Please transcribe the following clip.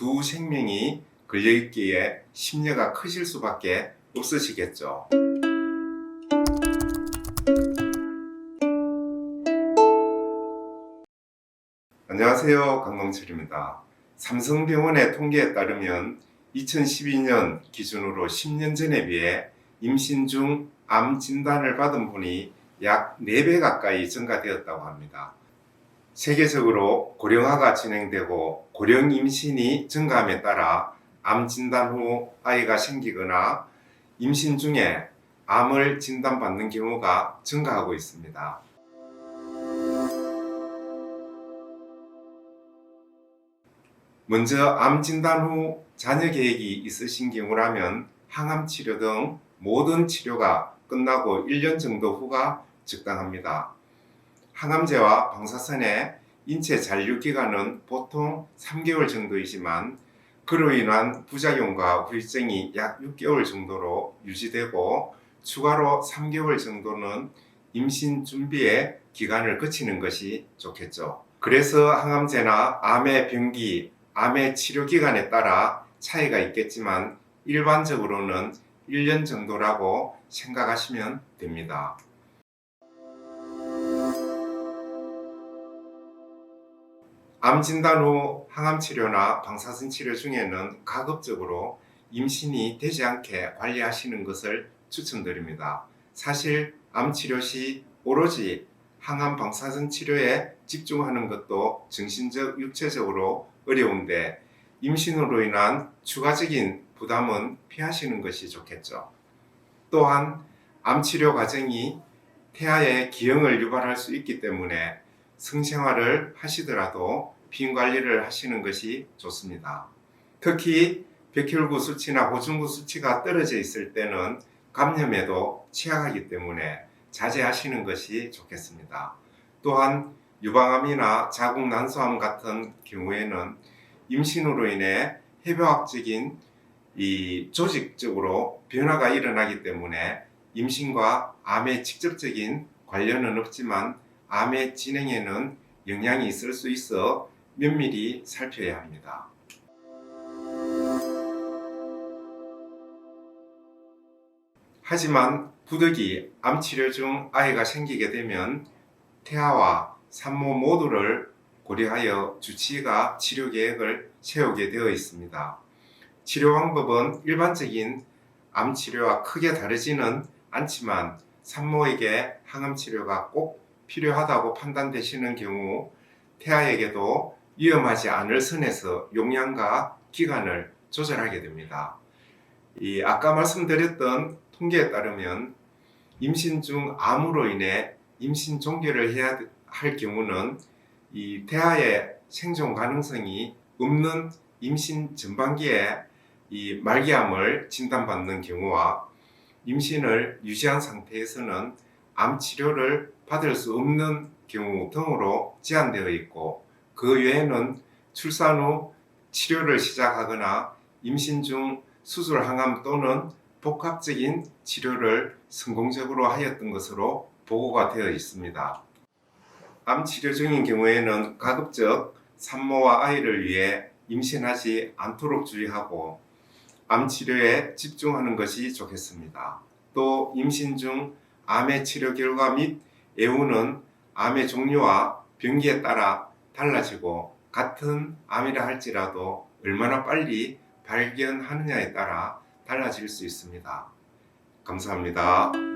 두 생명이 걸려있기에 심려가 크실 수밖에 없으시겠죠. 안녕하세요, 강동철입니다. 삼성병원의 통계에 따르면 2012년 기준으로 10년 전에 비해 임신 중 암 진단을 받은 분이 약 4배 가까이 증가되었다고 합니다. 세계적으로 고령화가 진행되고 고령 임신이 증가함에 따라 암 진단 후 아이가 생기거나 임신 중에 암을 진단받는 경우가 증가하고 있습니다. 먼저 암 진단 후 자녀 계획이 있으신 경우라면 항암 치료 등 모든 치료가 끝나고 1년 정도 후가 적당합니다. 항암제와 방사선의 인체 잔류 기간은 보통 3개월 정도이지만 그로 인한 부작용과 후유증이 약 6개월 정도로 유지되고 추가로 3개월 정도는 임신 준비의 기간을 거치는 것이 좋겠죠. 그래서 항암제나 암의 병기, 암의 치료 기간에 따라 차이가 있겠지만 일반적으로는 1년 정도라고 생각하시면 됩니다. 암 진단 후 항암 치료나 방사선 치료 중에는 가급적으로 임신이 되지 않게 관리하시는 것을 추천드립니다. 사실 암 치료 시 오로지 항암 방사선 치료에 집중하는 것도 정신적, 육체적으로 어려운데 임신으로 인한 추가적인 부담은 피하시는 것이 좋겠죠. 또한 암 치료 과정이 태아의 기형을 유발할 수 있기 때문에 성생활을 하시더라도 비임 관리를 하시는 것이 좋습니다. 특히 백혈구 수치나 호중구 수치가 떨어져 있을 때는 감염에도 취약하기 때문에 자제하시는 것이 좋겠습니다. 또한 유방암이나 자궁 난소암 같은 경우에는 임신으로 인해 해부학적인 조직적으로 변화가 일어나기 때문에 임신과 암의 직접적인 관련은 없지만 암의 진행에는 영향이 있을 수 있어 면밀히 살펴야 합니다. 하지만 부득이 암 치료 중 아이가 생기게 되면 태아와 산모 모두를 고려하여 주치의가 치료 계획을 세우게 되어 있습니다. 치료 방법은 일반적인 암 치료와 크게 다르지는 않지만 산모에게 항암 치료가 꼭 필요하다고 판단되시는 경우 태아에게도 위험하지 않을 선에서 용량과 기간을 조절하게 됩니다. 아까 말씀드렸던 통계에 따르면 임신 중 암으로 인해 임신 종결을 해야 할 경우는 이 태아의 생존 가능성이 없는 임신 전반기에 이 말기암을 진단받는 경우와 임신을 유지한 상태에서는 암 치료를 받을 수 없는 경우 등으로 제한되어 있고 그 외에는 출산 후 치료를 시작하거나 임신 중 수술 항암 또는 복합적인 치료를 성공적으로 하였던 것으로 보고가 되어 있습니다. 암 치료 중인 경우에는 가급적 산모와 아이를 위해 임신하지 않도록 주의하고 암 치료에 집중하는 것이 좋겠습니다. 또 임신 중 암의 치료 결과 및 애우는 암의 종류와 병기에 따라 달라지고 같은 암이라 할지라도 얼마나 빨리 발견하느냐에 따라 달라질 수 있습니다. 감사합니다.